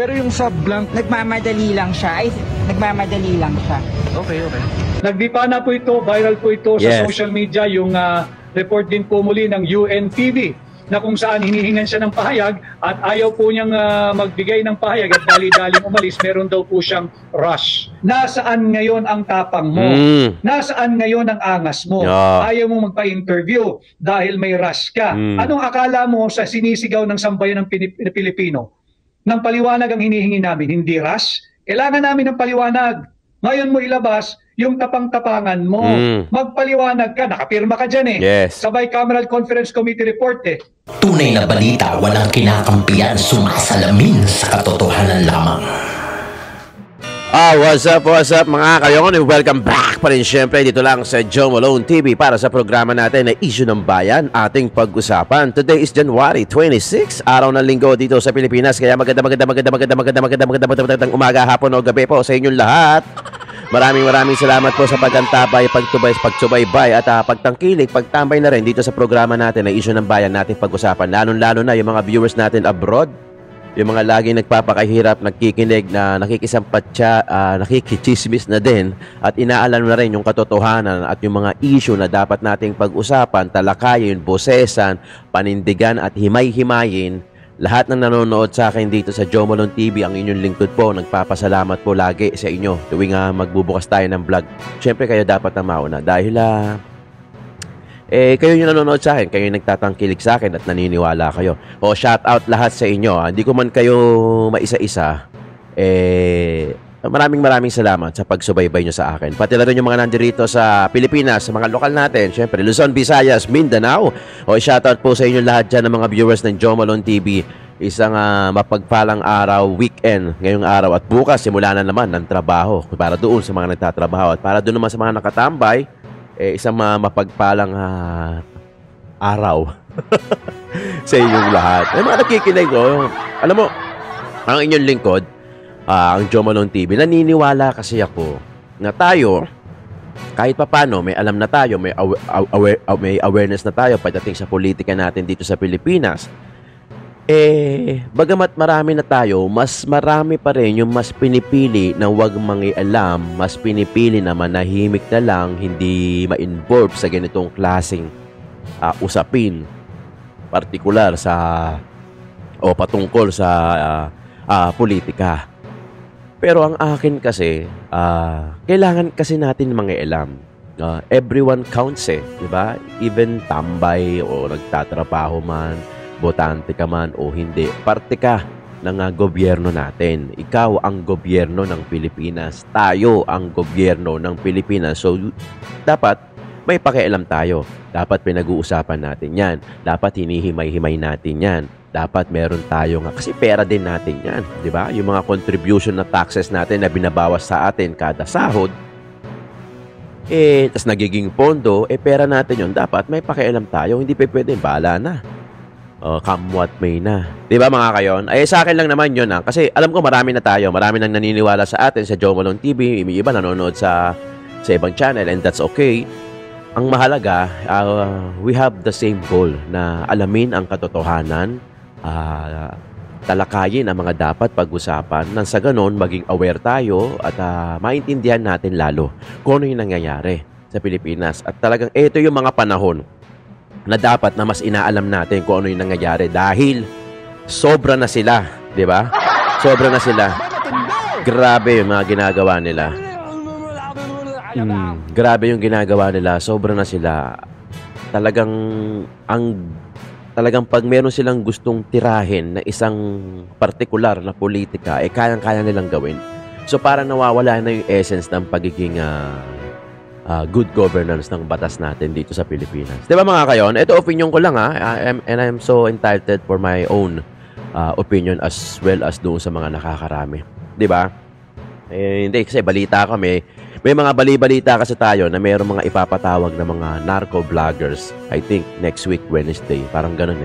Pero yung sa blank, Nagmamadali lang siya. Nagmamadali lang siya. okay. Nagdipa na po ito, viral po ito sa social media, yung report din po muli ng UNTV na kung saan hinihingan siya ng pahayag at ayaw po niyang magbigay ng pahayag at dali-daling umalis, meron daw po siyang rush. Nasaan ngayon ang tapang mo? Nasaan ngayon ang angas mo? Ayaw mo magpa-interview dahil may rush ka. Anong akala mo sa sinisigaw ng sambayan ng Pilipino? Ng paliwanag ang hinihingi namin, hindi rush. Kailangan namin ng paliwanag. Ngayon mo ilabas yung tapang-tapangan mo. Magpaliwanag ka, nakapirma ka dyan Sabay Cameral Conference Committee report Tunay na balita, walang kinakampiyan, sumasalamin sa katotohanan lamang. What's up mga kayongon? Welcome back pa rin syempre dito lang sa Joe Malone TV para sa programa natin na Issue ng Bayan, ating pag-usapan. Today is January 26, araw ng linggo dito sa Pilipinas. Kaya magandang umaga, hapon o gabi po sa inyong lahat. Maraming salamat po sa pagkantabay, pagsubaybay at pagtangkilik, pagtambay na rin dito sa programa natin na Issue ng Bayan, nating pag-usapan. Lalo na yung mga viewers natin abroad, yung mga laging nagpapakahirap, nagkikinig, na nakikisampatsa, nakikichismis na din at inaalam na rin yung katotohanan at yung mga issue na dapat nating pag-usapan, talakayin, bosesan, panindigan at himay-himayin. Lahat ng nanonood sa akin dito sa Joe Malone TV, ang inyong lingkod po, nagpapasalamat po lagi sa inyo tuwing magbubukas tayo ng vlog. Siyempre kayo dapat na mauna dahil kayo yung nanonood sa akin, kayo yung nagtatangkilik sa akin at naniniwala kayo. Shout out lahat sa inyo. Hindi ko man kayo maisa-isa. Maraming salamat sa pagsubaybay nyo sa akin. Pati na rin yung mga nandirito sa Pilipinas, sa mga lokal natin. Siyempre, Luzon, Visayas, Mindanao. Shout out po sa inyo lahat dyan ng mga viewers ng Joe Malone TV. Isang mapagpalang araw, weekend, ngayong araw. At bukas, simula na naman ng trabaho. Para doon sa mga nagtatrabaho. At para doon naman sa mga nakatambay, isang mapagpalang araw sa inyong lahat. Mga nakikinig, alam mo, ang inyong lingkod, ang Joe Malone TV, naniniwala kasi ako na tayo, kahit papano, may alam na tayo, may awareness na tayo pagdating sa politika natin dito sa Pilipinas. Bagamat marami na tayo, mas marami pa rin yung mas pinipili na wag mangialam, mas pinipili na manahimik na lang, hindi ma-involve sa ganitong klaseng usapin, partikular o patungkol sa politika. Pero ang akin kasi, kailangan kasi natin mangialam. Everyone counts di ba? Even tambay o nagtatrabaho man, botante ka man o hindi, parte ka ng gobyerno natin. Ikaw ang gobyerno ng Pilipinas. Tayo ang gobyerno ng Pilipinas. So, dapat may pakialam tayo. Dapat pinag-uusapan natin yan. Dapat hinihimay-himay natin yan. Dapat meron tayo kasi pera din natin yan. Di ba? Yung mga contribution na taxes natin na binabawas sa atin kada sahod, tas nagiging pondo, pera natin yun. Dapat may pakialam tayo. Hindi pwede, bahala na. Come what may na. Di ba mga kayon? Sa akin lang naman yun. Kasi alam ko marami na tayo. Marami nang naniniwala sa atin sa Joe Malone TV. May iba nanonood sa ibang channel and that's okay. Ang mahalaga, we have the same goal na alamin ang katotohanan, talakayin ang mga dapat pag-usapan nang sa ganon maging aware tayo at maintindihan natin lalo kung ano yung nangyayari sa Pilipinas. At talagang ito yung mga panahon na dapat na mas inaalam natin kung ano yung nangyayari dahil sobra na sila, di ba? Sobra na sila. Grabe yung mga ginagawa nila. Grabe yung ginagawa nila. Sobra na sila. Talagang pag meron silang gustong tirahin na isang partikular na politika, kayang-kaya nilang gawin. So parang nawawala na yung essence ng pagiging good governance ng batas natin dito sa Pilipinas. Di ba mga kayon? Ito opinion ko lang and I'm so entitled for my own opinion as well as doon sa mga nakakarami. Di ba? Hindi kasi balita kami. May mga bali-balita kasi tayo na mayroong mga ipapatawag na mga narco-vloggers. I think next week, Wednesday. Parang ganun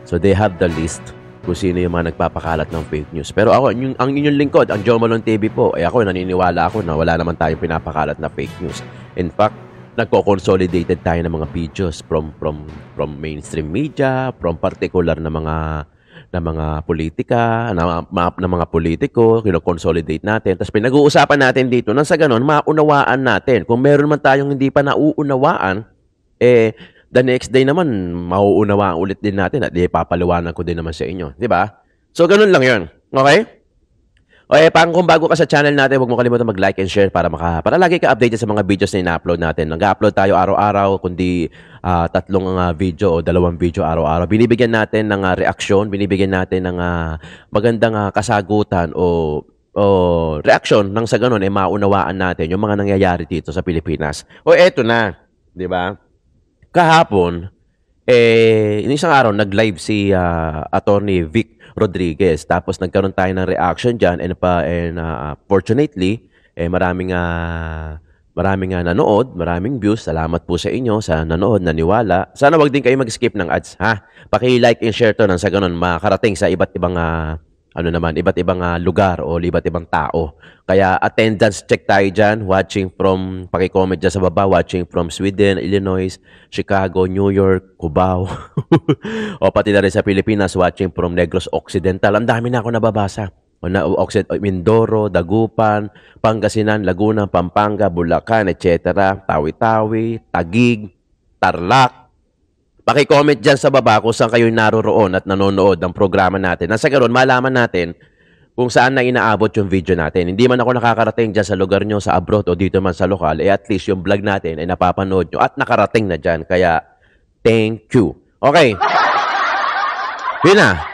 So they have the list kung sino yung mga nagpapakalat ng fake news. Pero ako, ang inyong lingkod, ang Joe Malone TV po, ako naniniwala ako na wala naman tayong pinapakalat na fake news. In fact, nagko-consolidated tayo ng mga videos from mainstream media, from particular na mga politika, ng mga politiko, kino-consolidate natin. Tapos pinag-uusapan natin dito nang sa ganun, maunawaan natin. Kung meron man tayong hindi pa nauunawaan, the next day naman, mauunawaan ulit din natin at papaliwanan ko din naman sa inyo. Di ba? So, ganun lang yun. Okay? Okay, kung bago ka sa channel natin, huwag mo kalimutan mag-like and share para lagi ka updated sa mga videos na ina-upload natin. Nag-upload tayo araw-araw, kundi 3 video o 2 video araw-araw. Binibigyan natin ng reaksyon, binibigyan natin ng magandang kasagutan o reaksyon nang sa ganun maunawaan natin yung mga nangyayari dito sa Pilipinas. O eto na, di ba? Kahapon, isang araw, nag-live si Attorney Vic Rodriguez. Tapos nagkaroon tayo ng reaction dyan and fortunately, maraming nanood, maraming views. Salamat po sa inyo sa nanood, naniwala. Sana wag din kayo mag-skip ng ads, ha? Paki-like and share to nang sa ganun makarating sa iba't ibang iba't ibang lugar o iba't ibang tao. Kaya attendance check tayo dyan, watching from, paki-comment dyan sa baba, watching from Sweden, Illinois, Chicago, New York, Cubao, o pati na rin sa Pilipinas, watching from Negros Occidental. Ang dami na ako nababasa. Mindoro, Dagupan, Pangasinan, Laguna, Pampanga, Bulacan, etc. Tawi-Tawi, Taguig, Tarlac. Paki-comment dyan sa baba kung saan kayo naroroon at nanonood ng programa natin. Nasa garon, malaman natin kung saan na inaabot yung video natin. Hindi man ako nakakarating dyan sa lugar nyo, sa abroad o dito man sa lokal, at least yung vlog natin ay napapanood nyo at nakarating na dyan. Kaya, thank you. Okay. Yun na.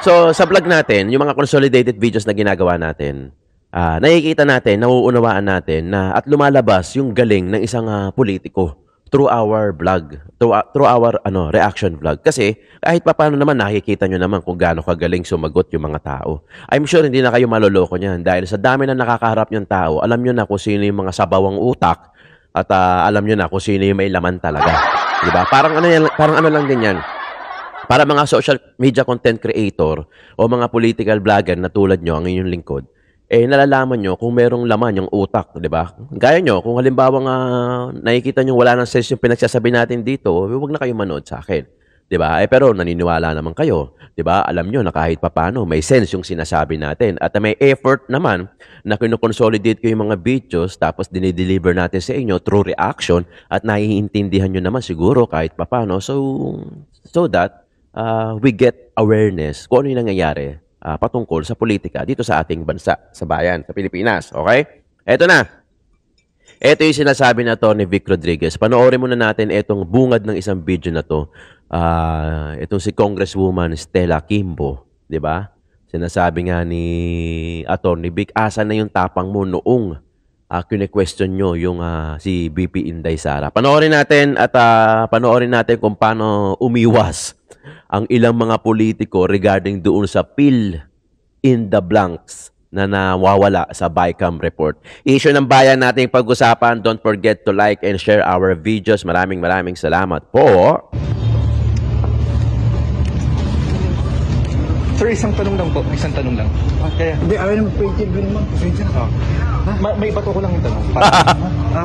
So, sa vlog natin, yung mga consolidated videos na ginagawa natin, nakikita natin, nauunawaan natin na at lumalabas yung galing ng isang politiko through our vlog, through our reaction vlog. Kasi kahit pa paano naman nakikita nyo naman kung gaano kagaling sumagot yung mga tao. I'm sure hindi na kayo maloloko niyan dahil sa dami na nakakaharap yung tao, alam nyo na kung sino yung mga sabawang utak at alam nyo na kung sino yung may laman talaga. Diba? Parang ano lang din yan. Para mga social media content creator o mga political vlogger na tulad nyo, ang inyong lingkod, nalalaman nyo kung merong laman yung utak, di ba? Gaya nyo, kung halimbawa nakikita nyo wala nang sense yung pinagsasabi natin dito, huwag na kayo manood sa akin. Di ba? Pero naniniwala naman kayo. Di ba? Alam nyo na kahit papano, may sense yung sinasabi natin. At may effort naman na kino-consolidate ko yung mga videos tapos dinideliver natin sa inyo through reaction at naiintindihan nyo naman siguro kahit papano. So that we get awareness kung ano yung nangyayari patungkol sa politika dito sa ating bansa, sa bayan, sa Pilipinas. Okay? Eto na. Ito yung sinasabi na Attorney Vic Rodriguez. Panoorin muna natin itong bungad ng isang video na to. Itong si Congresswoman Stella Kimbo. Diba? Sinasabi nga ni Attorney Vic, asa na yung tapang mo noong kine-question nyo yung si BP Inday Sara. Panoorin natin at panoorin natin kung paano umiwas ang ilang mga politiko regarding doon sa fill in the blanks na nawawala sa BICAM report. Issue ng bayan nating pag-usapan. Don't forget to like and share our videos. Maraming salamat po. Sir, isang tanong lang po. Isang tanong lang. Okay. Hindi, ayaw naman pa-interview naman. Pasensya na. May bato ko lang yung tanong.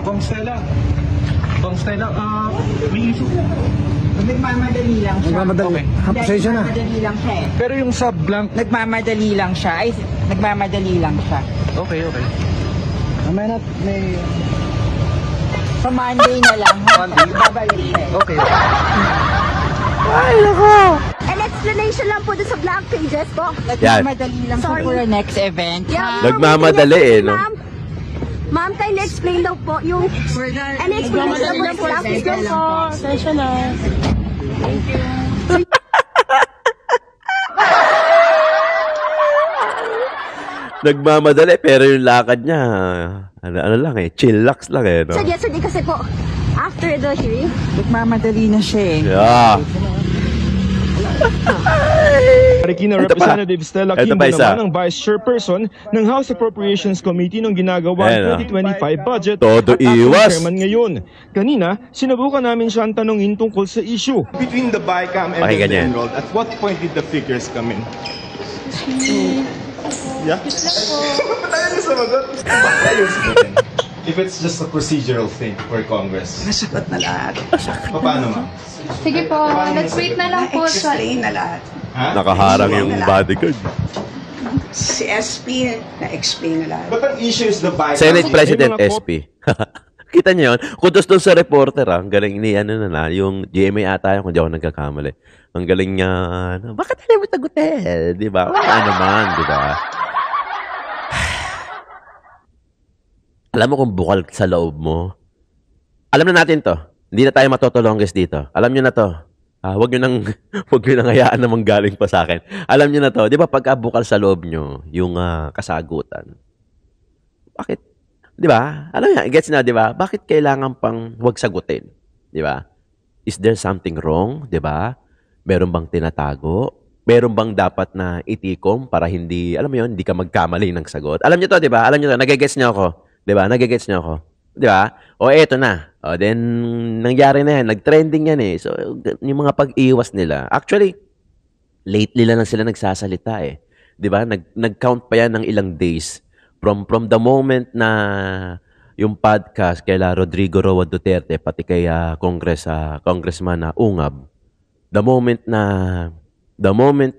Bang Stella, may issue po. Nagmamadali lang siya. Nagmamadali. Pasensya na. Nagmamadali lang siya eh. Pero yung sa blank... Nagmamadali lang siya. Nagmamadali lang siya. Okay. Mamaya na, may... Sa Monday na lang. Monday? Babalik siya eh. Okay. Ay, nako! An explanation lang po dun sa blank pages po. Nagmamadali lang siya Sorry. for the next event. Yeah, Nagmamadali no? Ma'am, kindly explain daw po yung... An explanation lang po sa blank pages po. Sensya na. Thank you. Nagmamadali pero yung lakad niya ano lang chillax lang no? So yesterday kasi po, after the hearing, Nagmamadali na siya eh. Yeah. Marikina Ito pa. Representative Stella Ito Kimbo pa isa. naman ang Vice Chairperson ng House Appropriations Committee nung ginagawang Ayan, 2025 budget Todo at acting iwas. chairman ngayon. Kanina, sinubukan namin siyang tanungin tungkol sa issue. Between the BICAM and Pakinggan the niya. enrolled, at what point did the figures come in? Yeah? Ba't tayo na sumagot? If it's just a procedural thing for Congress. Nasagot na lahat. Paano, ma'am? Sige po, let's wait na lang po. Na-explain na lahat. Nakaharang yung bodyguard. Si SP, na-explain na lahat. But ang issue is the bias. Senate President May mga SP. Kita niyo yun? Kudos doon sa reporter, ang galing ni, yung GMA ata yun, kung di ako nagkakamali. Ang galing niya, bakit hindi mo tagutin? Di ba? Wala naman, di ba? Alam mo kung bukal sa loob mo. Alam na natin to. Hindi na tayo matutulongges dito. Alam niyo na to. Huwag niyo nang hayaan na manggaling pa sa akin. Alam niyo na to. Di ba pagka bukal sa loob niyo, yung kasagutan. Bakit? Di ba? Alam niyo, gets na, di ba? Bakit kailangan pang huwag sagutin? Di ba? Is there something wrong? Di ba? Meron bang tinatago? Meron bang dapat na itikom para hindi, alam mo yun, hindi ka magkamali ng sagot? Alam niyo to, di ba? Alam niyo to, nagigets niyo ako. Di ba? Nagigets niyo ako. Di ba? O eto na. O then, nangyari na yan. Nag-trending yan eh. So, yung mga pag-iwas nila. Actually, lately lang sila nagsasalita eh. Di ba? Nag-count pa yan ng ilang days. From the moment na yung podcast kay Rodrigo Roa Duterte, pati kay Congressman Ungab, the moment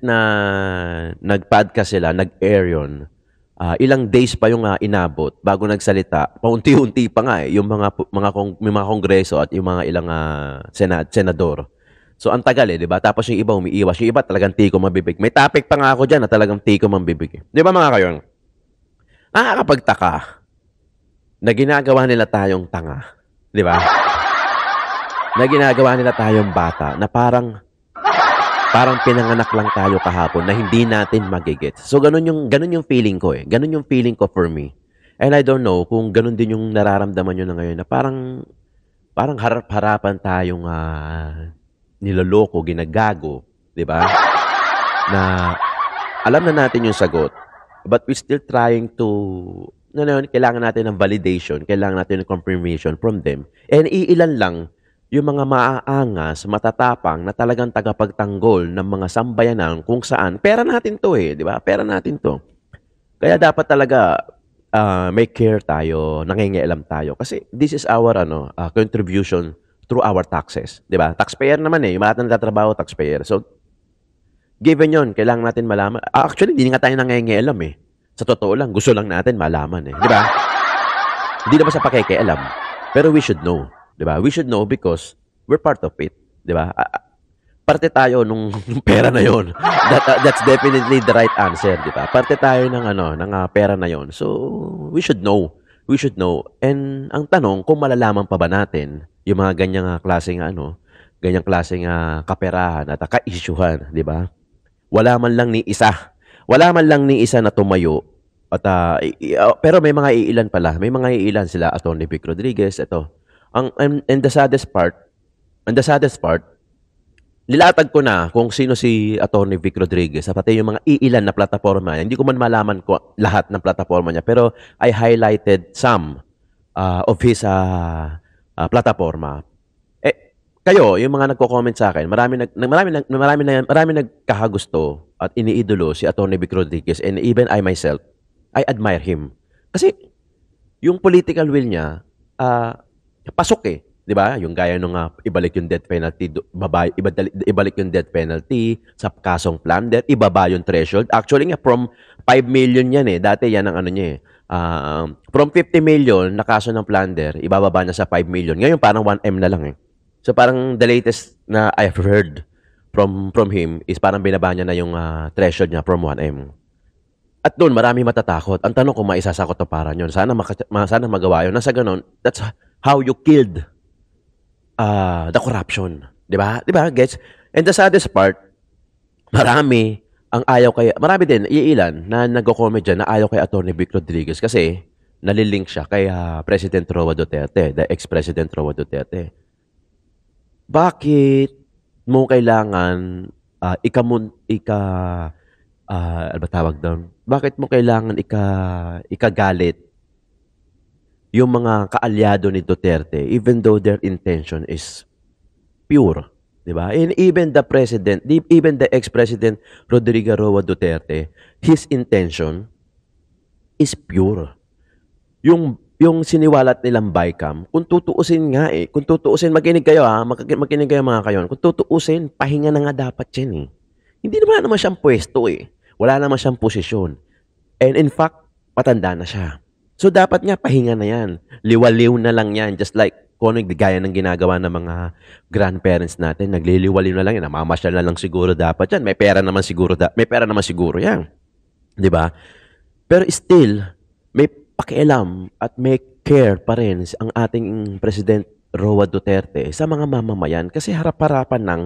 na nag-podcast sila, nag-air yun, ilang days pa yung inabot bago nagsalita. Paunti-unti pa nga yung mga kongreso at yung mga ilang senador. So ang tagal eh, 'di ba? Tapos yung iba umiiwas, yung iba talagang tiko mabibig. May topic pa nga ako diyan na talagang tiko mabibig. 'Di ba mga kayon? Nakakapagtaka na ginagawa nila tayong tanga, 'di ba? Na ginagawa nila tayong bata na parang pinanganak lang tayo kahapon na hindi natin magigets. So, ganun yung feeling ko eh. Ganun yung feeling ko for me. And I don't know kung ganun din yung nararamdaman nyo na ngayon na parang harap-harapan tayong niloloko, ginagago. Di ba? Na alam na natin yung sagot. But we're still trying to, kailangan natin ng validation, kailangan natin ng confirmation from them. And iilan lang yung mga maaangas, matatapang na talagang tagapagtanggol ng mga sambayanan kung saan pera natin to eh, di ba? Pera natin to. Kaya dapat talaga may care tayo, nangingialam tayo kasi this is our contribution through our taxes, di ba? Taxpayer naman eh, yung mga nagtatrabaho taxpayer. So given yon, kailangan natin malaman. Actually, hindi nga tayo nangingialam eh. Sa totoo lang, gusto lang natin malaman eh, di ba? Hindi naman sa pakikialam. Pero we should know. Diba? We should know because we're part of it. Diba? Parte tayo nung pera na yon. That's definitely the right answer. Diba? Parte tayo ng pera na yon. So, we should know. We should know. And ang tanong, kung malalaman pa ba natin yung mga ganyang klaseng kaperahan at ka-issuehan. Diba? Wala man lang ni isa. Wala man lang ni isa na tumayo. At, pero may mga iilan pala. May mga iilan sila. Atty. Vic Rodriguez. Ito. And the saddest part, lilatag ko na kung sino si Atty. Vic Rodriguez, pati yung mga iilan na plataforma. Hindi ko man malaman ko lahat ng plataforma niya, pero I highlighted some of his plataforma. Kayo, yung mga nagko-comment sa akin, marami nagkakagusto at iniidolo si Atty. Vic Rodriguez, and even I myself, I admire him. Kasi yung political will niya, pasok eh, 'di ba? Yung gaya nung ibalik yung death penalty, ibalik yung death penalty sa kasong plunder, ibaba yung threshold. Actually nga from 5 million yan eh. Dati yan ang niya eh. From 50 million na kaso ng plunder, ibababa na sa 5 million. Ngayon parang 1M na lang eh. So parang the latest na I've heard from him is parang binaba niya na yung threshold niya from 1M. At doon marami matatakot. Ang tanong kung maisasakot na para yun. Sana magawa yun. Nasa ganun, that's how you killed the corruption. Diba? Diba? Gets? And the saddest part, marami din, iilan na nagko-comment dyan na ayaw kay Atty. Vic Rodriguez kasi nalilink siya kay President Roa Duterte, the ex-President Roa Duterte. Bakit mo kailangan ano ba tawag doon? Bakit mo kailangan ikagalit yung mga kaalyado ni Duterte, even though their intention is pure, di ba? And even the ex-president Rodrigo Roa Duterte, his intention is pure. Yung siniwalat nilang BICAM, kung tutuusin nga eh, kung tutuusin, makinig kayo mga kayon, kung tutuusin, pahinga na nga dapat yan eh. Hindi naman siyang pwesto eh. Wala naman siyang posisyon. And in fact, patanda na siya. So dapat nga pahinga na yan. Liwaliw na lang yan. Just like kung ano gaya ng ginagawa ng mga grandparents natin. Nagliliwaliw na lang yan. Namamasyal na lang siguro dapat yan. May pera naman siguro yan. 'Di ba? Pero still, may pakialam at may care pa rin ang ating President Roa Duterte sa mga mamamayan kasi harap-harapan ng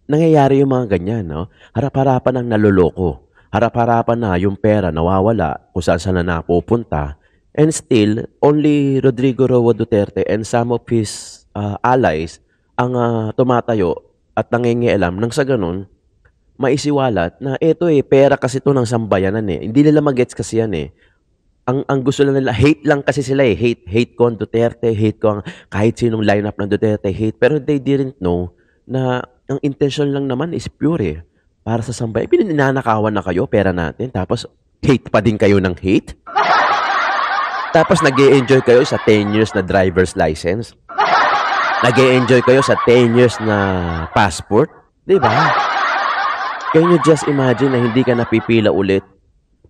nangyayari yung mga ganyan, no? Harap-harapan ng naloloko. Harap-harapan na yung pera nawawala kung saan na napupunta. And still, only Rodrigo Roa Duterte and some of his allies ang tumatayo at nangingialam nang sa ganun, maisiwalat na eto pera kasi to ng sambayanan eh. Hindi nila magets kasi yan eh. Ang gusto lang nila, hate lang kasi sila eh. Hate ko ang Duterte, hate ko ang kahit sinong lineup ng Duterte, hate. Pero they didn't know na ang intention lang naman is pure eh. Para sa sambayan. Pininanakawan na kayo, pera natin. Tapos, hate pa din kayo ng hate. Tapos, nag-e-enjoy kayo sa 10 years na driver's license. Nag-e-enjoy kayo sa 10 years na passport. Diba? Can you just imagine na hindi ka napipila ulit?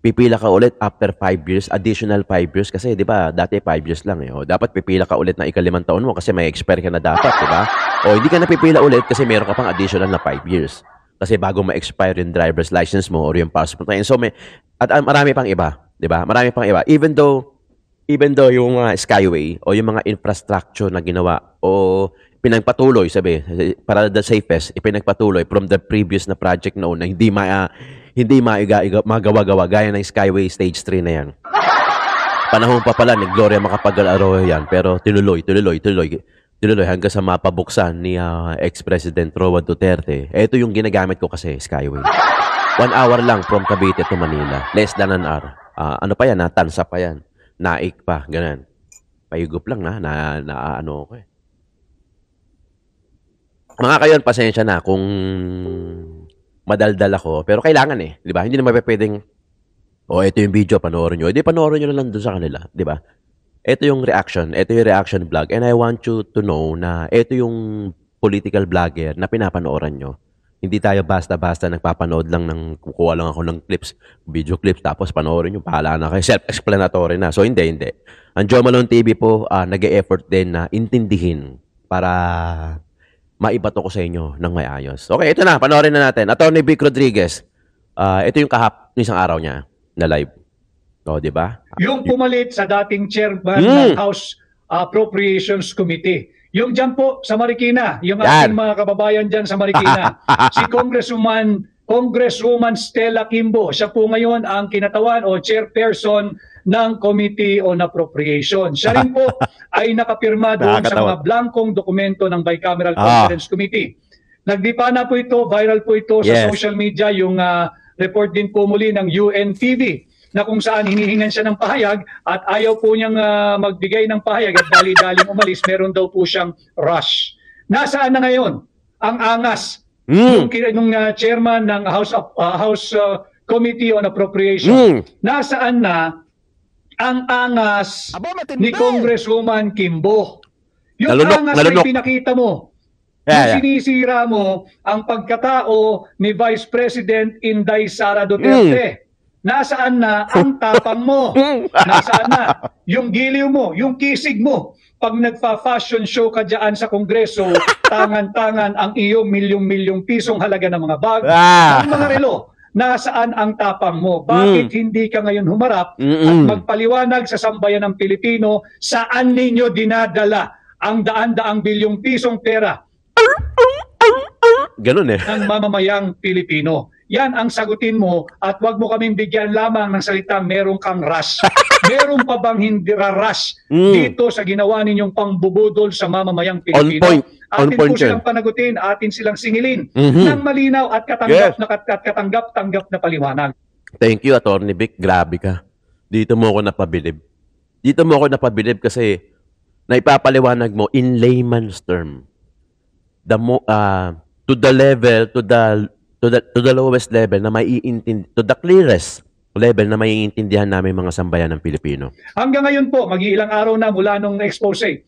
Pipila ka ulit after 5 years, additional 5 years. Kasi, di ba, dati 5 years lang eh. O, dapat pipila ka ulit na ika-5 taon mo kasi may expire ka na dapat, di ba? O, hindi ka napipila ulit kasi meron ka pang additional na 5 years. Kasi bago ma-expire yung driver's license mo or yung passport mo. So, at marami pang iba, di ba? Marami pang iba. Even though yung Skyway o yung mga infrastructure na ginawa o pinagpatuloy, sabi, para the safest, ipinagpatuloy from the previous na project noon na hindi magawa-gawa gaya ng Skyway Stage 3 na yan. Panahon pa pala ni Gloria Macapagal-Arroyo yan, pero tuloy hanggang sa mapabuksan ni ex-President Roa Duterte. Ito yung ginagamit ko kasi, Skyway. 1 hour lang from Cavite to Manila. Less than an hour. Ano pa yan, tansa pa yan. Naik pa, ganun. Payugup lang na ano ko eh. Mga kayon, pasensya na kung madaldal ako. Pero kailangan eh. Di ba? Hindi naman pwedeng, ito yung video, panoorin nyo. Hindi, panoorin nyo na lang doon sa kanila. Di ba? Ito yung reaction. Ito yung reaction vlog. And I want you to know na ito yung political vlogger na pinapanooran nyo. Hindi tayo basta-basta nagpapanood lang ng, kukuha lang ako ng clips, video clips, tapos panoorin nyo. Pahala na kayo. Self-explanatory na. So, hindi. Ang Joe Malone TV po, nag-e-effort din na intindihin para maibato ko sa inyo ng may ayos. Okay, ito na. Panoorin na natin. Attorney Vic Rodriguez. Ito yung isang araw niya na live. O, di ba? Yung pumalit sa dating chairman ng House Appropriations Committee. Yung dyan po sa Marikina, yung ating mga kababayan dyan sa Marikina, si Congresswoman Stella Kimbo. Siya po ngayon ang kinatawan o chairperson ng Committee on Appropriation. Siya rin po ay nakapirma doon sa mga blankong dokumento ng Bicameral Conference Committee. Nagdipa na po ito, viral po ito sa social media, yung report din po muli ng UNTV na kung saan hinihingan siya ng pahayag at ayaw po niyang magbigay ng pahayag at dali-daling umalis, meron daw po siyang rush. Nasaan na ngayon ang angas nung chairman ng House Committee on Appropriation? Nasaan na ang angas ni Congresswoman Kimbo? Yung angas na pinakita mo, yung sinisira mo ang pagkatao ni Vice President Inday Sara Duterte. Nasaan na ang tapang mo? Nasaan na yung giliw mo, yung kisig mo? Pag nagpa-fashion show ka dyan sa Kongreso, tangan-tangan ang iyong milyong-milyong pisong halaga ng mga bag, ng mga relo. Nasaan ang tapang mo? Bakit hindi ka ngayon humarap at magpaliwanag sa sambayan ng Pilipino saan ninyo dinadala ang daan-daang bilyong pisong pera ganun eh ng mamamayang Pilipino? Yan ang sagutin mo at wag mo kaming bigyan lamang ng salitang merong kang rush. Meron pa bang hindi rush dito sa ginawa ninyong pangbubudol sa mamamayang Pilipino? Atin po silang panagutin, atin silang singilin ng malinaw at katanggap na paliwanag. Thank you, Attorney Vic. Grabe ka. Dito mo ako napabilib. Kasi naipapaliwanag mo in layman's term. To the lowest level na maiintindi, to the clearest level na maiintindihan namin mga sambayan ng Pilipino. Hanggang ngayon po, mag-iilang araw na mula nung expose.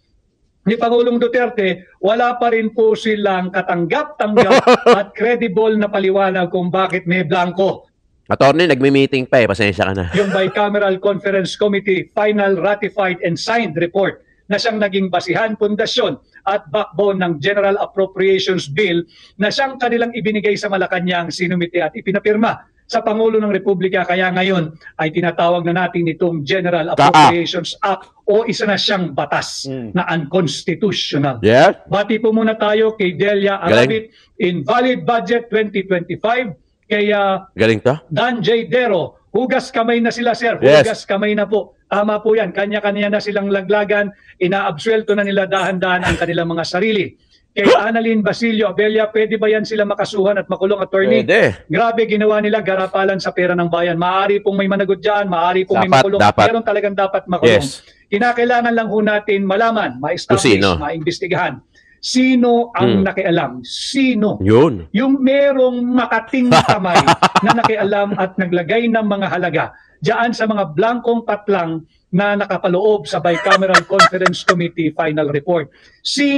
ni Pangulong Duterte, wala pa rin po silang katanggap-tanggap at credible na paliwanag kung bakit may blanco. Attorney, nagmi-meeting pa pasensya ka na. Yung Bicameral Conference Committee Final Ratified and Signed Report na siyang naging basihan, pundasyon at backbone ng General Appropriations Bill na siyang kanilang ibinigay sa Malacanang, sinumite at ipinapirma sa Pangulo ng Republika. Kaya ngayon ay tinatawag na natin itong General Appropriations Act o isa na siyang batas na unconstitutional. Yeah. Bati po muna tayo kay Delia Arabit, Invalid Budget 2025, kay galing to? Dan J. Dero. Hugas kamay na sila, sir. Yes. Hugas kamay na po. Tama po yan. Kanya-kanya na silang laglagan. Inaabsuelto na nila dahan-dahan ang kanilang mga sarili. Kay Annalyn Basilio Abella, pwede ba yan sila makasuhan at makulong, attorney? Pwede. Grabe, ginawa nila garapalan sa pera ng bayan. Maaari pong may managot dyan, maaari pong may makulong. Dapat. Meron talagang dapat makulong. Yes. Kinakailangan lang ho natin malaman, ma-establish, ma-imbestigahan. Sino ang nakialam? Sino? Yun. Yung merong makating kamay na nakialam at naglagay ng mga halaga diyan sa mga blankong patlang na nakapaloob sa Bicameral Conference Committee Final Report.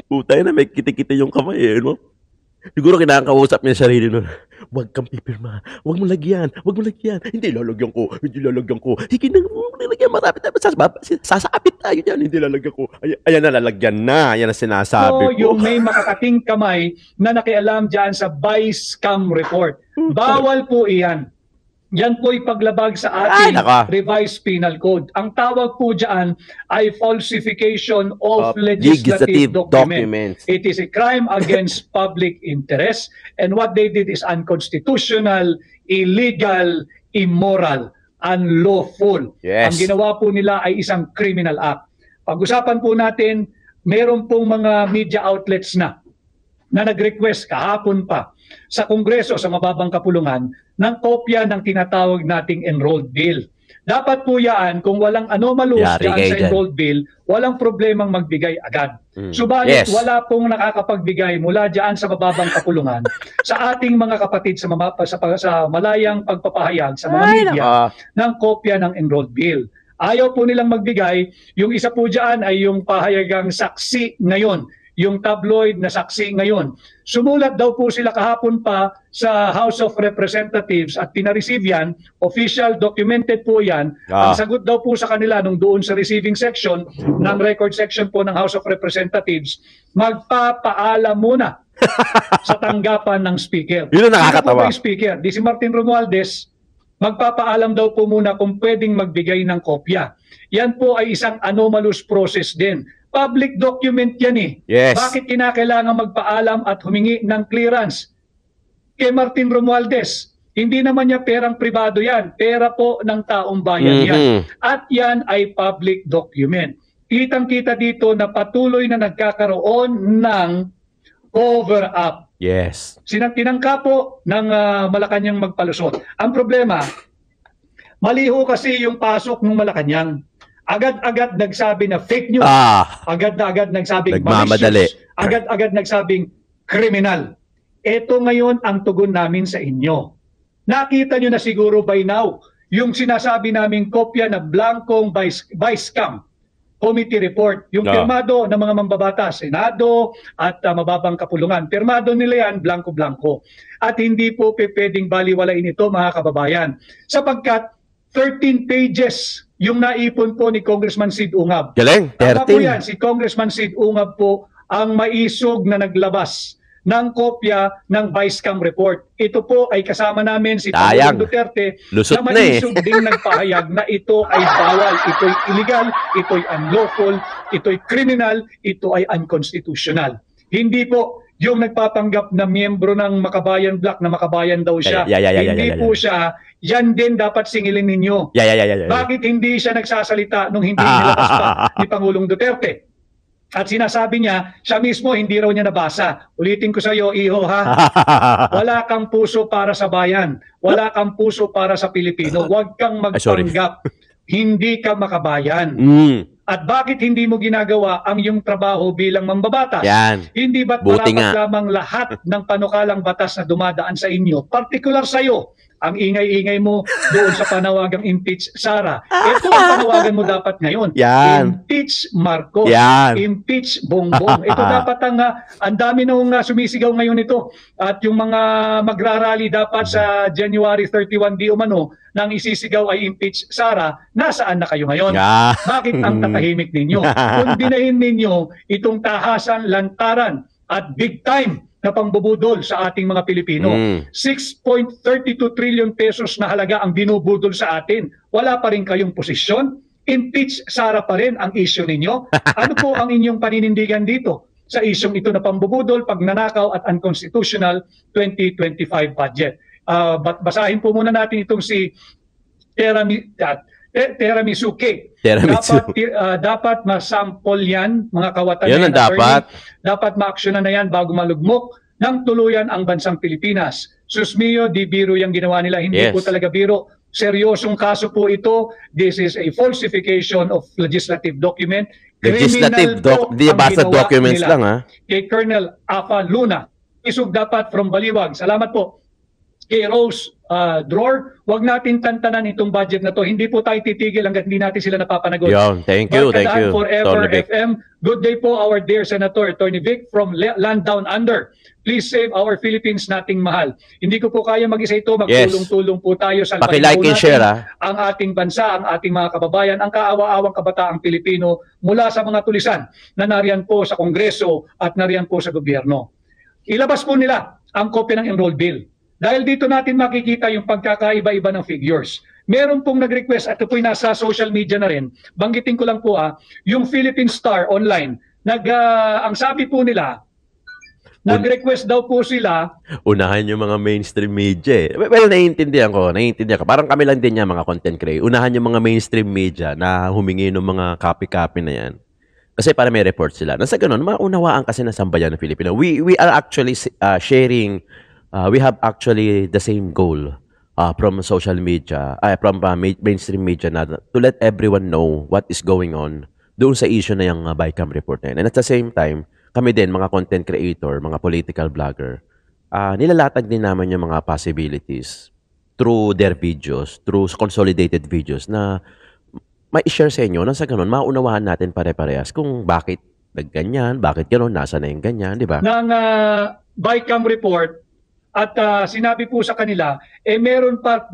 Putay na, may kitikita yung kamay no? Siguro kinakausap niya sarili nun. Huwag kang pipirma. Huwag mo lagyan. Huwag mo lagyan. Hindi lalagyan ko. Hindi lalagyan ko. Sige na, huwag mo lalagyan. Marami tayo. Sasapit tayo dyan. Hindi lalagyan ko. Ayan na, lalagyan na. Ayan na sinasabi ko. Yung may makakating kamay na nakialam dyan sa Bicam report. Bawal po iyan. Yan po'y paglabag sa ating revised penal code. Ang tawag po dyan ay falsification of legislative documents. It is a crime against public interest, and what they did is unconstitutional, illegal, immoral, unlawful. Yes. Ang ginawa po nila ay isang criminal act. Pag-usapan po natin, meron pong mga media outlets na nag-request kahapon pa sa Kongreso sa mababang kapulungan ng kopya ng tinatawag nating enrolled bill. Dapat po yan, kung walang anomalous dyan sa enrolled bill, walang problemang magbigay agad. Subalit, wala pong nakakapagbigay mula dyan sa mababang kapulungan sa ating mga kapatid sa malayang pagpapahayag sa mga media ng kopya ng enrolled bill. Ayaw po nilang magbigay. Yung isa po dyan ay yung pahayagang saksi ngayon, yung tabloid na saksi ngayon. Sumulat daw po sila kahapon pa sa House of Representatives at pinareceive yan, official, documented po yan. Ang sagot daw po sa kanila nung doon sa receiving section ng record section po ng House of Representatives, magpapaalam muna sa tanggapan ng speaker. Yun ang nakakatawa. Sino po ba yung speaker? Di si Martin Romualdez, magpapaalam daw po muna kung pwedeng magbigay ng kopya. Yan po ay isang anomalous process din. Public document yan eh. Yes. Bakit kinakailangan magpaalam at humingi ng clearance? Kay Martin Romualdez, hindi naman niya perang pribado yan. Pera po ng taong bayan yan. At yan ay public document. Kitang-kita dito na patuloy na nagkakaroon ng cover-up. Yes. Tinangka po ng Malacanang magpalusot. Ang problema, mali ho kasi yung pasok ng Malacanang. Agad-agad nagsabi na fake news. Agad-agad nagsabing malicious. Agad-agad nagsabing criminal. Ito ngayon ang tugon namin sa inyo. Nakita nyo na siguro by now yung sinasabi naming kopya na blankong Bicam committee report. Yung pirmado ng mga mambabatas, Senado at mababang kapulungan. Pirmado nila yan, blanco-blanco. At hindi po pwedeng baliwalain ito, mga kababayan. Sapagkat 13 pages yung naipon po ni Congressman Sid Ungab. Galing, 13. Tama po yan, si Congressman Sid Ungab po ang maisog na naglabas ng kopya ng Bicam report. Ito po ay kasama namin si Pangulong Duterte Lusot na maisog ding nagpahayag na ito ay bawal, ito'y illegal, ito'y unlawful, ito'y criminal, ito ay unconstitutional. Hindi po yung nagpapanggap na miyembro ng Makabayan Black na Makabayan daw siya. Hindi po siya. Yan din dapat singilin ninyo. Bakit hindi siya nagsasalita nung hindi nilabas pa ni Pangulong Duterte? At sinasabi niya, siya mismo hindi raw niya nabasa. Ulitin ko sa iyo, Iho, ha? Wala kang puso para sa bayan. Wala kang puso para sa Pilipino. Huwag kang magpanggap. Hindi ka makabayan. At bakit hindi mo ginagawa ang iyong trabaho bilang mambabatas? Hindi ba't marapat lamang lahat ng panukalang batas na dumadaan sa inyo, particular sa iyo, ang ingay-ingay mo doon sa panawagang impeach Sara. Ito ang panawagan mo dapat ngayon. Yan. Impeach Marcos. Yan. Impeach Bongbong. Ito dapat ang dami nung sumisigaw ngayon ito. At yung mga magrarally dapat sa January 31 di umano nang isisigaw ay impeach Sara, nasaan na kayo ngayon? Yeah. Bakit ang tatahimik ninyo? Kundinahin ninyo itong tahasan, lantaran at big time na pangbubudol sa ating mga Pilipino. 6.32 trillion pesos na halaga ang binubudol sa atin. Wala pa rin kayong posisyon. Impeach Sara pa rin ang issue ninyo. Ano po ang inyong paninindigan dito sa isyong ito na pambubudol, pagnanakaw at unconstitutional 2025 budget? Basahin po muna natin itong si Teramisuke. Dapat masample yan, mga kawatan. Yan ang dapat. Dapat ma-actionan na yan bago malugmok ng tuluyan ang bansang Pilipinas. Susmiyo, di biro yung ginawa nila. Hindi po talaga biro. Seryosong kaso po ito. This is a falsification of legislative document. Legislative di basta documents lang, ha? Kay Colonel Afa Luna. Isog dapat from Baliwag. Salamat po. Kay Rose Dror, wag natin tantanan itong budget na to. Hindi po tayo titigil hanggat hindi natin sila napapanagot. Yon, thank you. Forever FM. Good day po, our dear Senator Attorney Vic from Land Down Under. Please save our Philippines nating mahal. Hindi ko po kaya mag-isa ito. Magtulong-tulong po tayo sa paki-like and share, ang ating bansa, ang ating mga kababayan, ang kaawa-awang kabataang Pilipino mula sa mga tulisan na nariyan po sa Kongreso at nariyan po sa gobyerno. Ilabas po nila ang kopya ng enrolled bill. Dahil dito natin makikita yung pagkakaiba-iba ng figures. Meron pong nag-request, at ito po'y nasa social media na rin, banggitin ko lang po yung Philippine Star online, ang sabi po nila, nag-request daw po sila. Unahan yung mga mainstream media. Well, naiintindihan ko. Parang kami lang din yan, mga content creator. Unahan yung mga mainstream media na humingi ng mga copy-copy na yan. Kasi para may report sila. Nasa ganun, maunawaan kasi ng sambayan ng Pilipino. We are actually sharing. We have actually the same goal from social media, from mainstream media na to let everyone know what is going on doon sa issue na yung BICAM report na yun. And at the same time, kami din, mga content creator, mga political blogger, nilalatag din naman yung mga possibilities through their videos, through consolidated videos na may share sa inyo. Nang sa ganun, maunawahan natin pare-parehas kung bakit nagganyan, bakit gano'n, nasa na yung ganyan, di ba? Ng BICAM report, at sinabi po sa kanila, meron pa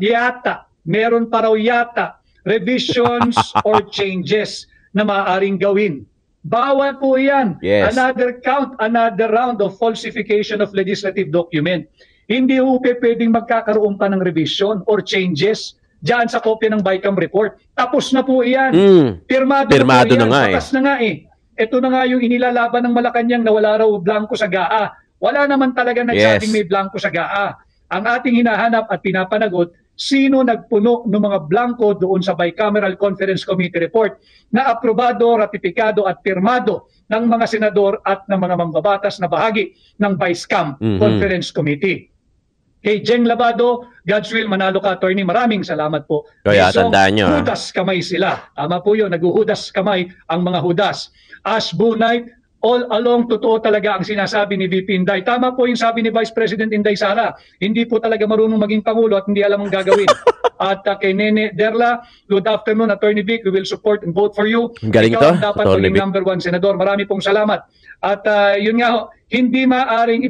raw yata revisions or changes na maaaring gawin. Bawal po yan. Yes. Another count, another round of falsification of legislative document. Hindi po pwedeng magkakaroon pa ng revision or changes diyan sa kopya ng BICAM report. Tapos na po yan. Pirmado na po yan. Batas na nga eh. Ito na nga yung inilalaban ng Malacanang na wala raw blanco sa GAA. Wala naman talaga nagsabing may blanco sa GAA. Ang ating hinahanap at pinapanagot, sino nagpuno ng mga blanco doon sa Bicameral Conference Committee report na aprobado, ratipikado at pirmado ng mga senador at ng mga mambabatas na bahagi ng BICAM Conference Committee. Kay Jeng Labado, God's will, manalo ka, attorney. Maraming salamat po. Kaya tandaan nyo. Hudas kamay sila. Tama po yun, naguhudas kamay ang mga hudas. Ash Bunay, all along, totoo talaga ang sinasabi ni VP Inday. Tama po yung sabi ni Vice President Inday Sara. Hindi po talaga marunong maging Pangulo at hindi alam ang gagawin. At kay Nene Derla, good afternoon, Attorney Vic. We will support and vote for you. Galing Ikaw ito, dapat maging #1 senador. Marami pong salamat. At yun nga, hindi maaring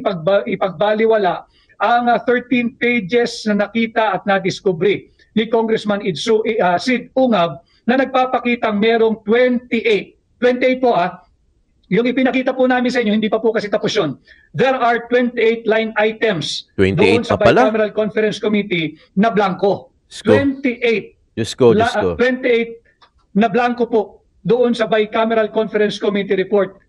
ipagbaliwala ang 13 pages na nakita at nadiskubre ni Congressman Sid Ungab na nagpapakitang merong 28 po yung ipinakita po namin sa inyo, hindi pa po kasi tapos yun. There are 28 line items doon sa Bicameral Conference Committee na blanco. 28 na blanco po doon sa Bicameral Conference Committee report.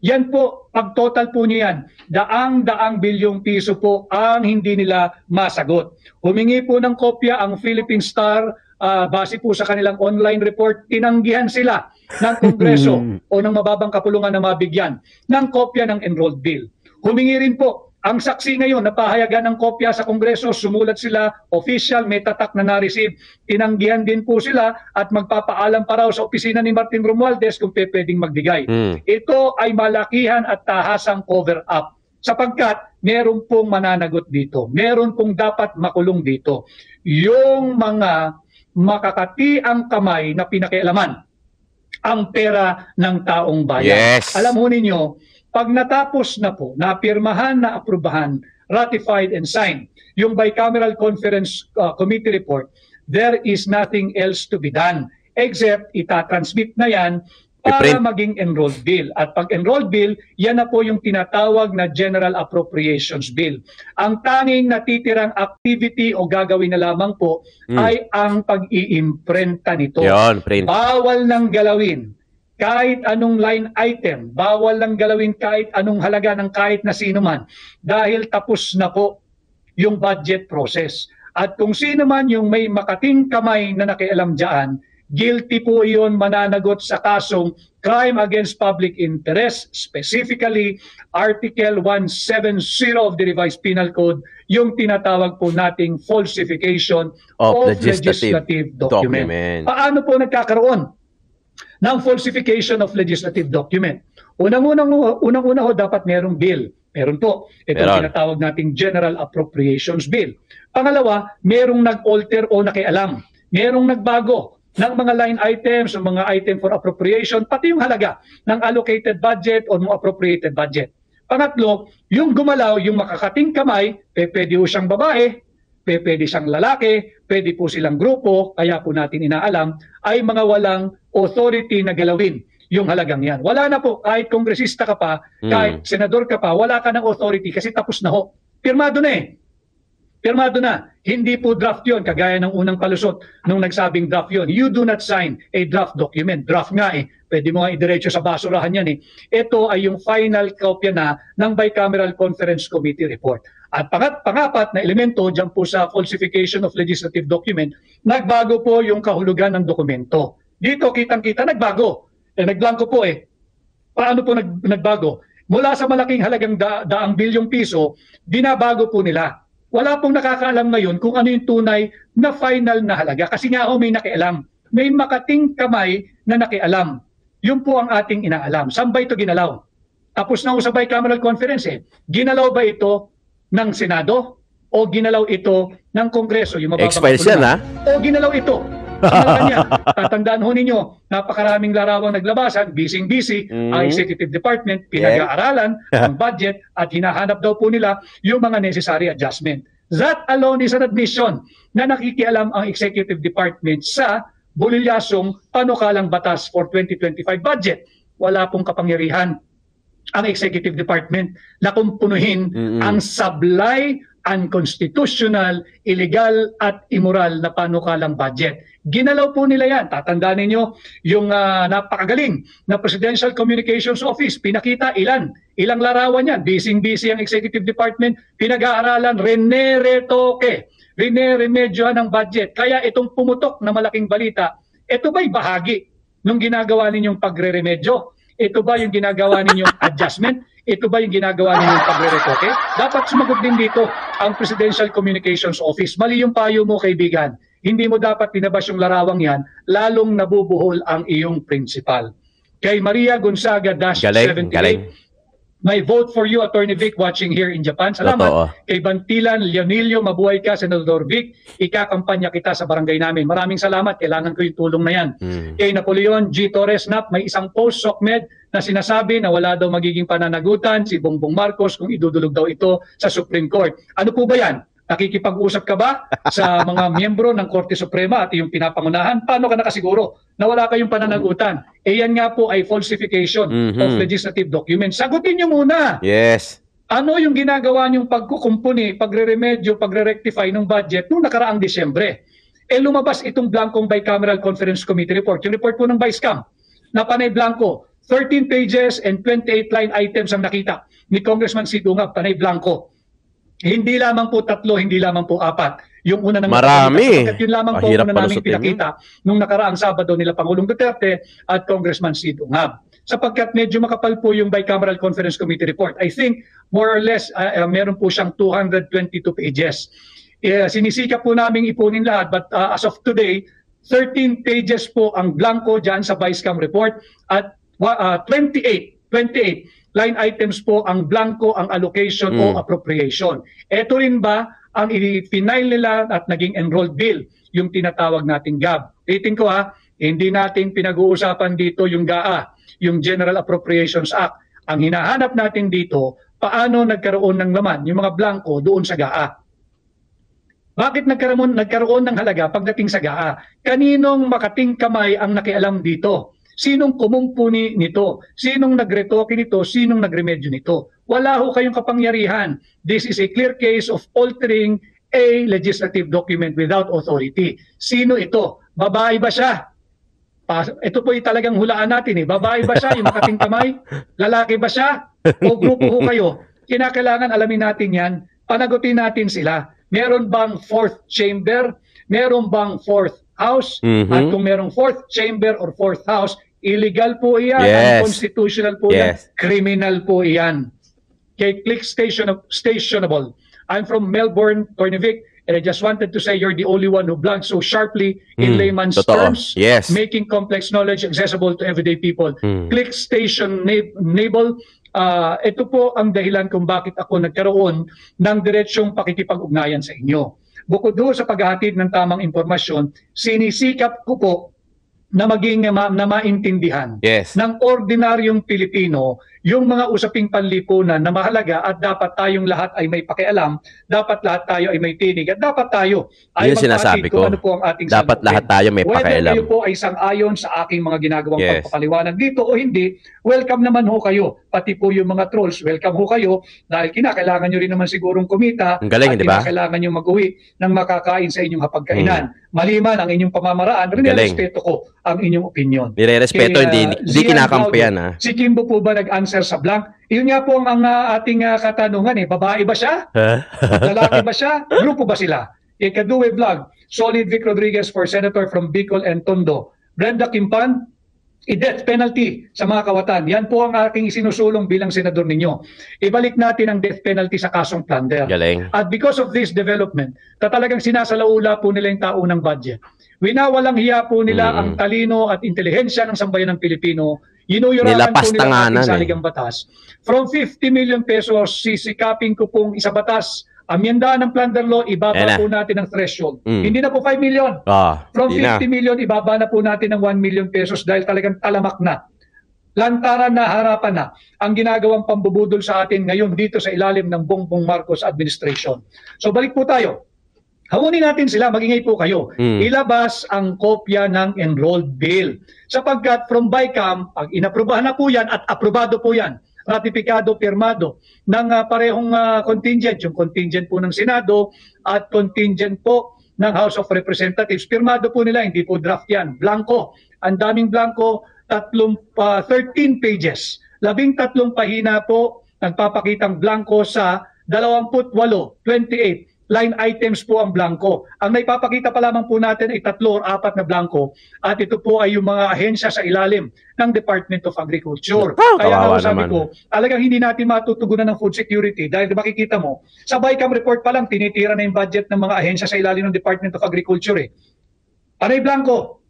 Yan po, pag total po niyo yan, daang bilyong piso po ang hindi nila masagot. Humingi po ng kopya ang Philippine Star, base po sa kanilang online report, tinanggihan sila ng Kongreso o ng mababang kapulungan na mabigyan ng kopya ng enrolled bill. Humingi rin po ang saksi ngayon na pahayagan ng kopya sa Kongreso, sumulat sila, official, may tatak na na-receive, tinanggihan din po sila at magpapaalam pa raw sa opisina ni Martin Romualdez kung pwedeng magbigay. Ito ay malakihan at tahasang cover-up. Sapagkat meron pong mananagot dito. Meron pong dapat makulong dito. Yung mga makakati ang kamay na pinakialaman ang pera ng taong bayan. Yes. Alam ho ninyo, pag natapos na po, napirmahan, naaprubahan, ratified and signed, yung bicameral conference committee report, there is nothing else to be done except itatransmit na yan para maging enrolled bill. At pag enrolled bill, yan na po yung tinatawag na General Appropriations Bill. Ang tanging natitirang activity o gagawin na lamang po ay ang pag-iimprenta nito. Yun, print. Bawal nang galawin kahit anong line item, bawal nang galawin kahit anong halaga ng kahit na sino man dahil tapos na po yung budget process. At kung sino man yung may makating kamay na nakialam dyan, guilty po iyon mananagot sa kasong crime against public interest, specifically Article 170 of the Revised Penal Code, yung tinatawag po nating falsification of legislative document. Paano po nagkakaroon ng falsification of legislative document? Unang-una ho, dapat merong bill. Meron po. Ito tinatawag nating General Appropriations Bill. Pangalawa, merong nag-alter o nakialam. Merong nagbago ng mga line items, ng mga item for appropriation, pati yung halaga ng allocated budget o ng appropriated budget. Pangatlo, yung gumalaw, yung makakating kamay, pwede po siyang babae, pwede siyang lalaki, pwede po silang grupo, kaya po natin inaalam, ay mga walang authority na galawin yung halagang yan. Wala na po, kahit kongresista ka pa, kahit senador ka pa, wala ka ng authority kasi tapos na ho. Pirmado na eh. Pirmado na. Hindi po draft yun, kagaya ng unang palusot nung nagsabing draft yun. You do not sign a draft document. Draft nga eh. Pwede mo nga idiretso sa basurahan yan eh. Ito ay yung final kopya na ng Bicameral Conference Committee report. At pangapat na elemento dyan po sa falsification of legislative document, nagbago po yung kahulugan ng dokumento. Dito kitang-kita nagbago. Nagblanko po eh. Paano po nagbago? Mula sa malaking halagang daang bilyong piso, binabago po nila. Wala pong nakakaalam ngayon kung ano yung tunay na final na halaga. Kasi nga may nakialam. May makating kamay na nakialam. Yun po ang ating inaalam. Saan ba ito ginalaw? Tapos na sa bicameral conference eh. Ginalaw ba ito ng Senado? O ginalaw ito ng Kongreso? Yung X-Files yan ha? O ginalaw ito sa Malacanang. Tatandaan ho ninyo, napakaraming larawang naglabasan, busy ang Executive Department, pinag-aaralan ang budget at hinahanap daw po nila yung mga necessary adjustment. That alone is an admission na nakikialam ang Executive Department sa bulilyasong panukalang batas for 2025 budget. Wala pong kapangyarihan ang Executive Department na kumpunuhin ang sablay, unconstitutional, illegal at immoral na panukalang budget. Ginalaw po nila yan. Tatandaan ninyo yung napakagaling na Presidential Communications Office. Pinakita ilang larawan yan. Busy ang Executive Department. Pinag-aaralan, remedyohan ng budget. Kaya itong pumutok na malaking balita, ito ba'y bahagi nung ginagawa ninyong pagre-remedyo? Ito ba yung ginagawa ninyong adjustment? Ito ba yung ginagawa ninyong pagre-retoke? Dapat sumagot din dito ang Presidential Communications Office. Mali yung payo mo, kaibigan. Hindi mo dapat pinabas yung larawang yan, lalong nabubuhol ang iyong principal. Kay Maria Gonzaga-78, my vote for you, Attorney Vic, watching here in Japan. Salamat. Kay Bantilan Leonilio, mabuhay ka, Senador Vic. Ikakampanya kita sa barangay namin. Maraming salamat. Kailangan ko yung tulong na yan. Kay Napoleon G. Torres Nap, may isang post, SOCMED, na sinasabi na wala daw magiging pananagutan si Bongbong Marcos kung idudulog daw ito sa Supreme Court. Ano po ba yan? Nakikipag-usap ka ba sa mga miyembro ng Korte Suprema at yung pinapangunahan? Paano ka nakasiguro na wala kayong pananagutan? Yan nga po ay falsification of legislative documents. Sagutin nyo muna. Yes. Ano yung ginagawa niyong pagkukumpuni, pagre-remedyo, pagre-rectify ng budget noong nakaraang Disyembre? Lumabas itong blankong Bicameral Conference Committee report. Yung report po ng Vice-Cam na panay blanco. 13 pages and 28 line items ang nakita ni Congressman Sid Ungab, panay blanco. Hindi lamang po 3, hindi lamang po 4. Yung una nang marami. Yun lamang po una namin pinakita nung nakaraang Sabado nila Pangulong Duterte at Congressman Sid Ungab. Sapagkat medyo makapal po yung Bicameral Conference Committee report. I think more or less meron po siyang 222 pages. Sinisika po namin ipunin lahat but as of today, 13 pages po ang blanco dyan sa Vice-Cam report at 28 line items po ang blanco, ang allocation o appropriation. Ito rin ba ang i-final nila at naging enrolled bill, yung tinatawag nating GAB. Titin ko hindi natin pinag-uusapan dito yung GAA, yung General Appropriations Act. Ang hinahanap natin dito, paano nagkaroon ng laman, yung mga blanco doon sa GAA. Bakit nagkaroon ng halaga pagdating sa GAA? Kaninong makating kamay ang nakialam dito? Sinong kumumpuni nito? Sinong nagretoke nito? Sinong nagremedyo nito? Wala ho kayong kapangyarihan. This is a clear case of altering a legislative document without authority. Sino ito? Babae ba siya? Ito po talagang hulaan natin. Babae ba siya, yung makating kamay? Lalaki ba siya? O grupo ho kayo? Kinakailangan alamin natin yan. Panagutin natin sila. Meron bang fourth chamber? Meron bang fourth house? At kung merong fourth chamber or fourth house, illegal po iyan, unconstitutional po yan, criminal po iyan. Okay, click stationable. I'm from Melbourne, Cornivic, and I just wanted to say you're the only one who blanks so sharply in layman's terms, making complex knowledge accessible to everyday people. Click stationable. Ito po ang dahilan kung bakit ako nagkaroon ng diretsyong pakikipag-ugnayan sa inyo. Bukod doon sa paghahatid ng tamang impormasyon, sinisikap ko po na maging na maintindihan ng ordinaryong Pilipino yung mga usaping panlipunan na mahalaga at dapat tayong lahat ay may pakialam, dapat lahat tayo ay may tinig at dapat tayo ay magpatid kung ano po ang ating dapat lahat tayo may pakialam. Whether kayo po ay sang-ayon sa aking mga ginagawang pagpapaliwanag dito o hindi, welcome naman ho kayo. Pati po yung mga trolls, welcome ho kayo dahil kinakailangan nyo rin naman sigurong kumita at kinakailangan nyo mag-uwi ng makakain sa inyong hapagkainan. Maliman ang inyong pamamaraan, rin-respeto ko ang inyong opinion. Nire-respeto, hindi kinakampiyan. Si Kimbo po ba nag-answer sa blank? Iyon nga po ang ating katanungan. Babae ba siya? Lalaki ba siya? Grupo ba sila? Ikaduwe vlog, Solid Vic Rodriguez for Senator from Bicol and Tondo. Brenda Kimpan, i-death penalty sa mga kawatan. Yan po ang aking isinusulong bilang senador ninyo. Ibalik natin ang death penalty sa kasong plunder. At because of this development, talagang sinasalaula po nila yung taunang budget. Winawalang hiya po nila ang talino at intelihensya ng sambayan ng Pilipino. Inuyurahan po nila ang ating saligang batas. From 50 million pesos, sisikapin ko pong isa batas. Amyenda ng plunder law, ibaba po natin ang threshold. Hindi na po 5 million. From 50 million, ibaba na po natin ng 1 million pesos dahil talagang talamak na. Lantaran na, harapan na ang ginagawang pambubudol sa atin ngayon dito sa ilalim ng Bongbong Marcos administration. So balik po tayo. Hamunin natin sila, magingay po kayo. Ilabas ang kopya ng enrolled bill. Sapagkat from BICAM, pag inaprubahan na po yan at aprobado po yan, ratifikado, pirmado ng parehong contingent, yung contingent po ng Senado at contingent po ng House of Representatives. Pirmado po nila, hindi po draft yan. Blanco. Ang daming blanco, 13 pages. 13 pahina po nagpapakitang blanco sa 28, 28 line items po ang blanco. Ang naipapakita pa lamang po natin ay 3 or 4 na blanco at ito po ay yung mga ahensya sa ilalim ng Department of Agriculture. Kaya nga sabi ko, talagang hindi natin matutugunan ng food security dahil makikita mo, sa BICAM report pa lang tinitira na yung budget ng mga ahensya sa ilalim ng Department of Agriculture. Panay blanco.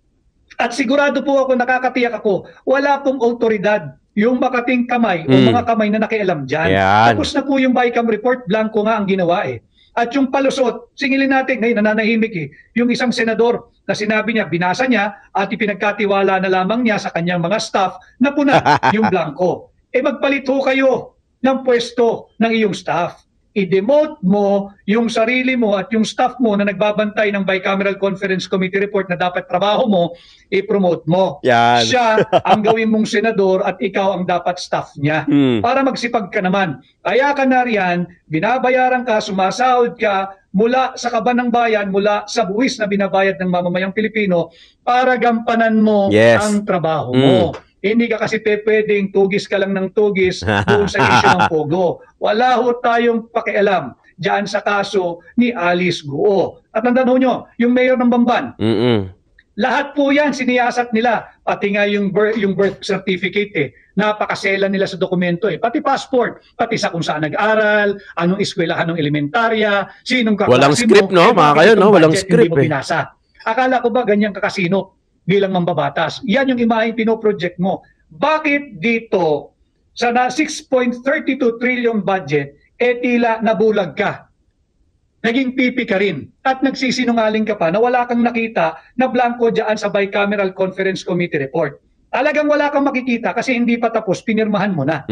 At sigurado po ako, nakakatiyak ako, wala pong autoridad yung makating kamay o mga kamay na nakialam dyan. Tapos na po yung BICAM report, blanco nga ang ginawa At yung palusot, singilin natin, ngayon nananahimik yung isang senador na sinabi niya, binasa niya at ipinagkatiwala na lamang niya sa kanyang mga staff na puna yung blanco. Magpalit ho kayo ng pwesto ng iyong staff. I-demote mo yung sarili mo at yung staff mo na nagbabantay ng Bicameral Conference Committee report na dapat trabaho mo, i-promote mo. Siya ang gawin mong senador at ikaw ang dapat staff niya. Para magsipag ka naman. Kaya ka na riyan, binabayaran ka, sumasahod ka mula sa kaban ng bayan, mula sa buwis na binabayad ng mamamayang Pilipino para gampanan mo ang trabaho mo. Hindi ka kasi pwedeng tugis ka lang ng tugis doon sa issue ng Pogo. Wala ho tayong pakialam dyan sa kaso ni Alice Guo. At tandaan nyo, yung mayor ng Bamban, lahat po yan siniyasat nila. Pati nga yung birth certificate, napakasela nila sa dokumento Pati passport, pati sa kung saan nag-aral, anong eskwelahan, anong elementarya, sinong kaklase mo. Walang script, no? Mga kayo, no? Walang script Akala ko ba ganyan kakasino bilang mambabatas? Yan yung imaheng pinoproject mo. Bakit dito sa na 6.32 trillion budget, tila nabulag ka. Naging pipi ka rin. At nagsisinungaling ka pa na wala kang nakita na blanco dyan sa Bicameral Conference Committee report. Talagang wala kang makikita kasi hindi pa tapos, pinirmahan mo na.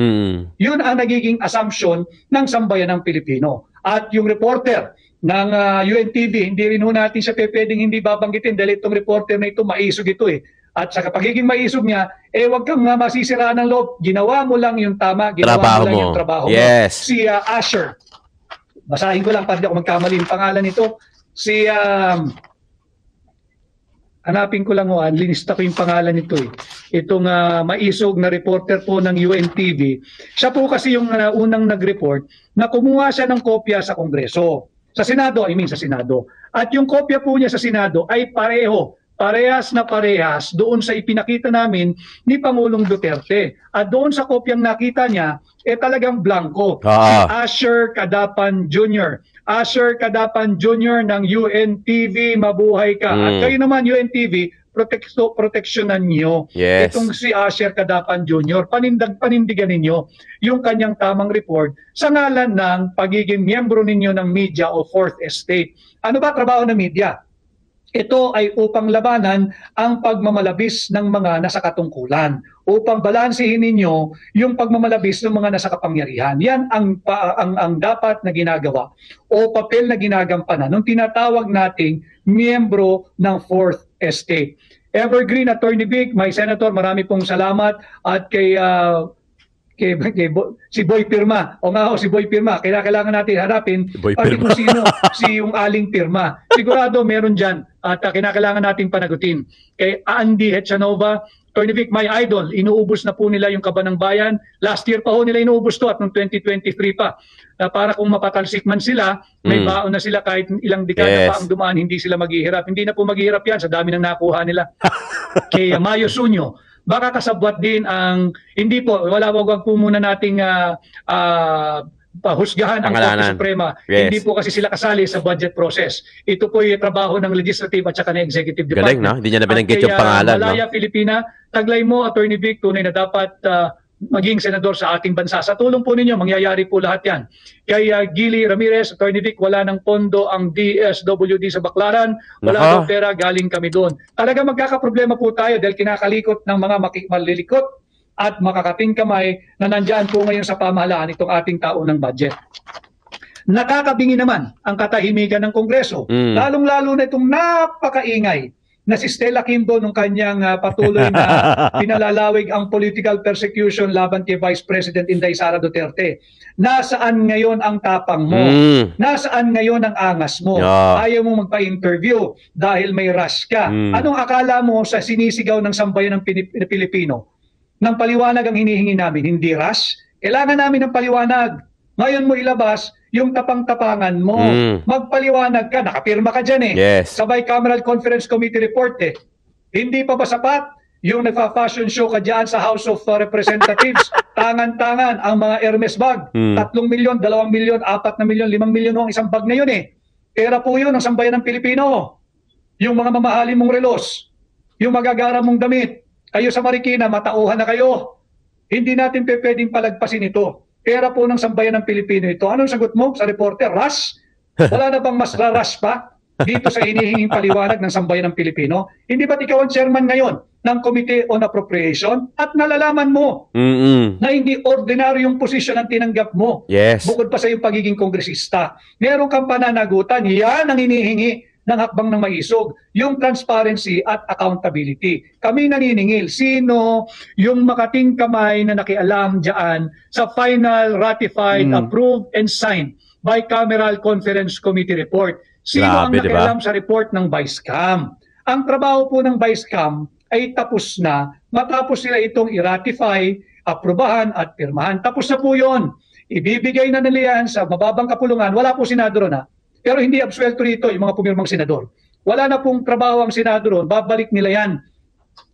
Yun ang nagiging assumption ng sambayan ng Pilipino. At yung reporter ng UNTV, hindi rin natin siya pwedeng hindi babanggitin dahil itong reporter na ito, maisog ito eh. At sa pagiging maisog niya, wag kang masisira ng loob. Ginawa mo lang yung tama, ginawa mo lang yung trabaho mo. Si Asher, basahin ko lang para di ako magkamali yung pangalan nito. Si, hanapin ko lang, linista ko yung pangalan nito eh. Itong maisog na reporter po ng UNTV. Siya po kasi yung unang nag-report na kumuha siya ng kopya sa Kongreso. Sa Senado, sa Senado. At yung kopya po niya sa Senado ay parehas na parehas doon sa ipinakita namin ni Pangulong Duterte. At doon sa kopyang nakita niya, talagang blanco. Si Asher Cadapan Jr. Asher Cadapan Jr. ng UNTV, mabuhay ka. At kayo naman, UNTV, proteksyonan niyo. Itong si Asher Cadapan Jr. Panindigan ninyo yung kanyang tamang report sa ngalan ng pagiging miyembro ninyo ng media o Fourth Estate. Ano ba trabaho ng media? Ito ay upang labanan ang pagmamalabis ng mga nasa katungkulan, upang balansehin ninyo yung pagmamalabis ng mga nasa kapangyarihan. Yan ang dapat na ginagawa o papel na ginagampanan nung tinatawag nating miyembro ng Fourth Estate. Evergreen, Attorney Vic, my Senator, marami pong salamat. At kay si Boy Pirma. Si Boy Pirma. Kailangan natin harapin pati kung sino si yung Aling Pirma. Sigurado meron dyan at kinakailangan natin panagutin. Kay Andy Hetchanova, Attorney Vic, my idol, inuubos na po nila yung Kaba ng Bayan. Last year pa ho nila inuubos to at noong 2023 pa. Para kung mapatalsik man sila, may baon na sila kahit ilang dekada pa ang dumaan, hindi sila maghihirap. Hindi na po maghihirap yan sa dami ng nakuha nila. Kay Mayo Sunyo, baka kasabwat din ang, hindi po, wag po muna nating pahusgahan ang Korte Suprema. Hindi po kasi sila kasali sa budget process. Ito po yung trabaho ng legislative at saka ng executive department. Galing, no? Hindi niya na binanggit yung pangalan. Malaya, no? Filipina, taglay mo, Attorney Vic, tunay na dapat maging senador sa ating bansa. Sa tulong po ninyo, mangyayari po lahat yan. Kay Gili Ramirez, Attorney Vic, wala ng pondo ang DSWD sa Baclaran. Wala daw pera, galing kami doon. Talaga magkakaproblema po tayo dahil kinakalikot ng mga malilikot at makakating kamay na nandyan po ngayon sa pamahalaan itong ating taunang budget. Nakakabingi naman ang katahimikan ng Kongreso. Lalong-lalo na itong napakaingay na si Stella Kimbo nung kanyang patuloy na pinalalawig ang political persecution laban kay Vice President Inday Sara Duterte. Nasaan ngayon ang tapang mo? Nasaan ngayon ang angas mo? Ayaw mo magpa-interview dahil may rush ka. Anong akala mo sa sinisigaw ng sambayan ng Pilipino? Nang paliwanag ang hinihingi namin, hindi rush. Kailangan namin ng paliwanag. Ngayon mo ilabas yung tapang-tapangan mo. Magpaliwanag ka, nakapirma ka dyan sa Bicameral Conference Committee report Hindi pa ba sapat yung nagfa-fashion show ka dyan sa House of Representatives? Tangan-tangan ang mga Hermes bag. 3 milyon, 2 milyon, 4 na milyon, 5 milyon ang isang bag na yun Pera po yun ang sambayan ng Pilipino. Yung mga mamahalin mong relos, yung magagara mong damit, kayo sa Marikina, matauhan na kayo. Hindi natin pwedeng palagpasin ito. Pera po ng sambayan ng Pilipino ito. Anong sagot mo sa reporter? Rush? Wala na bang mas rush pa dito sa hinihinging paliwanag ng sambayan ng Pilipino? Hindi ba't ikaw ang chairman ngayon ng Committee on Appropriation at nalalaman mo na hindi ordinaryong posisyon ang tinanggap mo bukod pa sa iyong pagiging kongresista? Meron kang pananagutan. Yan ang hinihingi ng hakbang ng maisog, yung transparency at accountability. Kami naniningil, sino yung makating kamay na nakialam dyan sa final, ratified, approved, and signed Bicameral Conference Committee report? Sino ang nakialam sa report ng Vicecam? Ang trabaho po ng Vicecam ay tapos na matapos sila itong i-ratify, aprobahan at pirmahan. Tapos na po yun. Ibibigay na nila yan sa mababang kapulungan. Wala po senador na. Pero hindi absuelto rito yung mga pumirmang senador. Wala na pong trabaho ang senador, babalik nila yan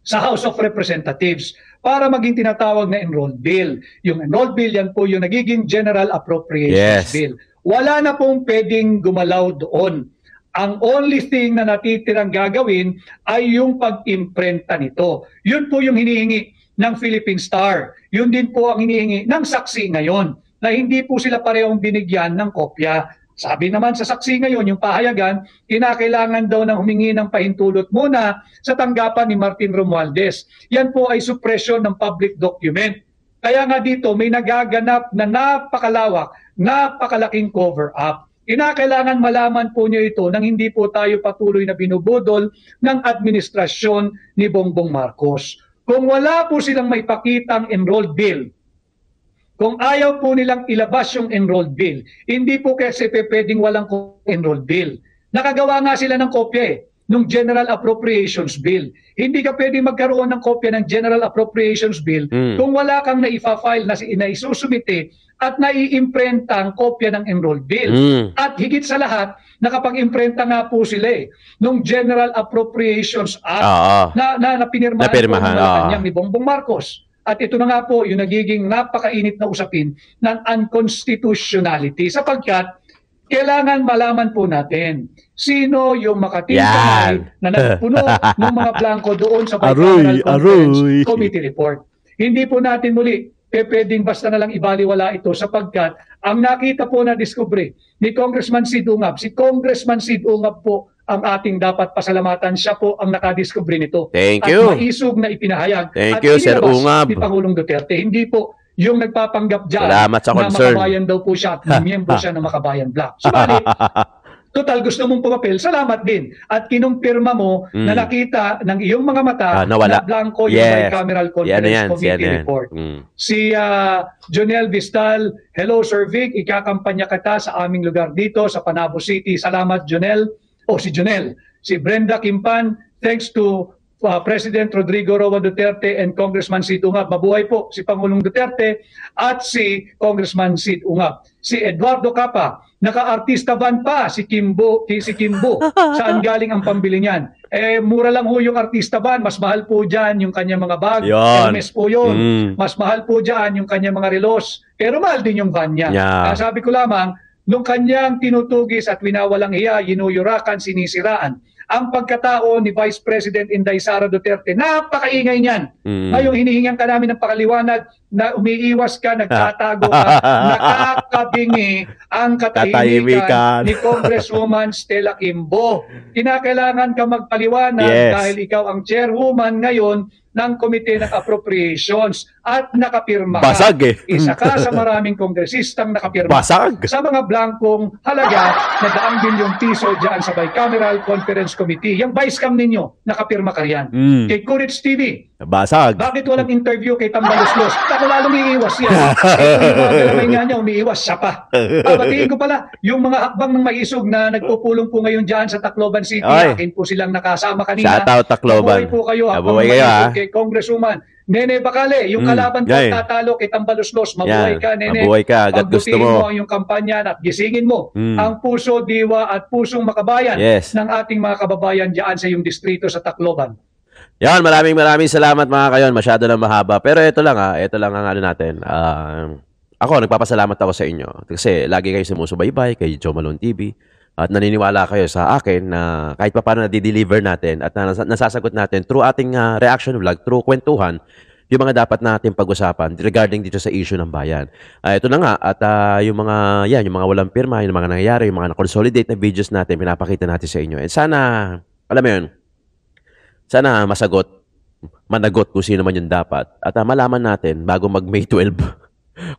sa House of Representatives para maging tinatawag na enrolled bill. Yung enrolled bill, yan po yung nagiging General Appropriations Bill. Wala na pong pwedeng gumalaw doon. Ang only thing na natitirang gagawin ay yung pag-imprenta nito. Yun po yung hinihingi ng Philippine Star. Yun din po ang hinihingi ng saksi ngayon, na hindi po sila parehong binigyan ng kopya. Sabi naman sa saksi ngayon, yung pahayagan, kinakailangan daw ng humingi ng pahintulot muna sa tanggapan ni Martin Romualdez. Yan po ay suppression ng public document. Kaya nga dito may nagaganap na napakalawak, napakalaking cover-up. Kinakailangan malaman po niyo ito nang hindi po tayo patuloy na binubudol ng administrasyon ni Bongbong Marcos. Kung wala po silang maipakitang enrolled bill, kung ayaw po nilang ilabas yung enrolled bill, hindi po kasi pwedeng walang enrolled bill. Nakagawa nga sila ng kopya nung General Appropriations Bill. Hindi ka pwedeng magkaroon ng kopya ng General Appropriations Bill kung wala kang naifa-file na isusumite at naiimprenta ang kopya ng enrolled bill. At higit sa lahat, nakapag-imprenta nga po sila nung General Appropriations Act na pinirmahan po ng Malacanang ni Bongbong Marcos. At ito na nga po yung nagiging napakainit na usapin ng unconstitutionality sapagkat kailangan malaman po natin sino yung makating kamay na nagpuno ng mga blanco doon sa Bicameral Conference Committee report. Hindi po natin muli pwedeng basta na lang ibaliwala ito sapagkat ang nakita po na diskubre ni Congressman Sid Ungab, si Congressman Sid Ungab po ang ating dapat pasalamatan. Siya po ang nakadiskubre nito. Thank you. At maisog na ipinahayag. Thank you, Sir Ungab. Ni Pangulong Duterte. Hindi po yung nagpapanggap dyan Salamat sa na concern. makabayan daw po siya at miyembro siya ng Makabayan Black. Subalit, total gusto mong pumapel, salamat din. At kinumpirma mo na nakita ng iyong mga mata na blanco yung Bicameral Conference Committee report. Si Jonel Vistal, hello Sir Vic, ikakampanya kita sa aming lugar dito sa Panabo City. Salamat Jonel. Si Jonel. Si Brenda Kimpan, thanks to President Rodrigo Roa Duterte and Congressman Sid Ungab. Mabuhay po si Pangulong Duterte at si Congressman Sid Ungab. Si Eduardo Capa, naka-artista van pa si Kimbo. Saan galing ang pambili niyan? Mura lang ho yung artista van, mas mahal po dyan yung kanyang mga bag. Hermes po yun. Mas mahal po dyan yung kanyang mga relos. Pero mahal din yung van niya. Kaya sabi ko lamang, nung kanyang tinutugis at winawalang hiya, yinuyurakan, sinisiraan ang pagkatao ni Vice President Inday Sara Duterte. Napakaingay niyan. Ngayon, hinihingan ka namin ng pakaliwanag na umiiwas ka, nagtatago ka, nakakabingi ang katahimikan ni Congresswoman Stella Kimbo. Kinakailangan ka magpaliwanag dahil ikaw ang chairwoman ngayon ng Komite ng Appropriations at nakapirma ka. Basag Isa ka sa maraming kongresistang nakapirma Basag. sa mga blankong halaga na daang bilyong piso dyan sa Bicameral Conference Committee. Yung vice cam ninyo, nakapirma ka yan. Kay Courage TV, Basag. bakit walang interview kay Tambaluslos? Ako lalong iiwas yan. Ito nga niya, umiiwas siya pa. Batiin ko pala, yung mga hakbang ng maisog na nagpupulong po ngayon dyan sa Tacloban City, akin po silang nakasama kanina. Shout out Tacloban. Mabuhay po kayo. Mabuhay kayo kay Congresswoman Nene Bacale, yung kalaban ko tatalo kay Tambaluslos. Mabuhay ka, Nene. Mabuhay ka, agad gusto mo. Ang iyong kampanya at gisingin mo ang puso, diwa at pusong makabayan ng ating mga kababayan dyan sa iyong distrito sa Tacloban. Yan, maraming salamat mga kayon. Masyado na mahaba. Pero ito lang ito lang ang ano natin. Ako, nagpapasalamat ako sa inyo. Kasi lagi kayo sumusubaybay kay Joe Malone TV. At naniniwala kayo sa akin na kahit pa paano na-deliver natin at nasasagot natin through ating reaction vlog, through kwentuhan, yung mga dapat natin pag-usapan regarding dito sa issue ng bayan. Ito na nga, at yung mga walang pirma, yung mga nangyayari, yung mga na-consolidate na videos natin, pinapakita natin sa inyo. And sana, alam mo yun, sana managot kung sino man yung dapat. At malaman natin, bago mag-May 12,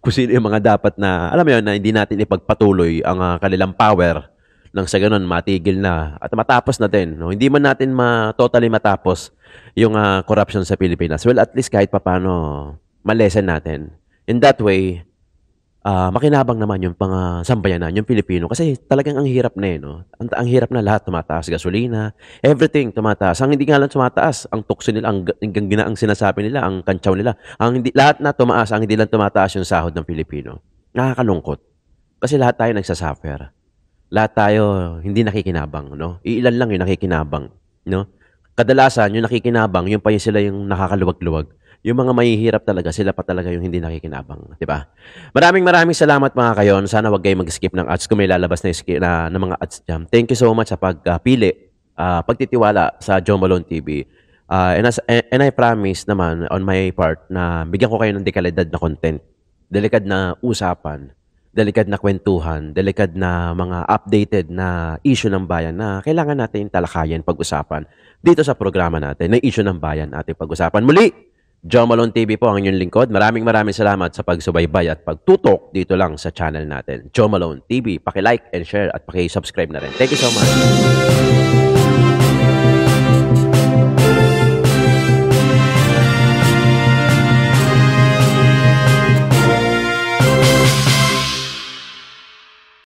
kung sino yung mga dapat na, alam mo yun, na hindi natin ipagpatuloy ang kanilang power nang sa ganun matigil na at matapos na din. No? Hindi man natin totally matapos yung corruption sa Pilipinas. Well, at least kahit papano malesen natin. In that way, makinabang naman yung sambayanan, yung Pilipino. Kasi talagang ang hirap na no? Ang hirap na lahat tumataas. Gasolina, everything tumataas. Ang hindi nga lang tumataas, ang tukso nila, ang sinasabi nila, ang kantsaw nila. Lahat na tumaas, ang hindi lang tumataas yung sahod ng Pilipino. Nakakalungkot. Kasi lahat tayo nagsasuffer. Lahat tayo hindi nakikinabang, no? Iilan lang yung nakikinabang, no? Kadalasan yung nakikinabang, yung pa sila yung nakakaluwag-luwag. Yung mga mahihirap talaga, sila pa talaga yung hindi nakikinabang, di ba? Maraming salamat mga kayon. Sana wag kayo mag-skip ng ads kung may lalabas na mga ads dyan. Thank you so much sa pagpili, pagtitiwala sa Joe Malone TV. And I promise naman on my part na bigyan ko kayo ng dekalidad na content, delikad na usapan, delikad na kwentuhan, delikad na mga updated na issue ng bayan na kailangan natin talakayan, pag-usapan dito sa programa natin na issue ng bayan ating pag-usapan. Muli, Joe Malone TV po ang inyong lingkod. Maraming salamat sa pagsubaybay at pagtutok dito lang sa channel natin. Joe Malone TV, paki-like and share at paki-subscribe na rin. Thank you so much.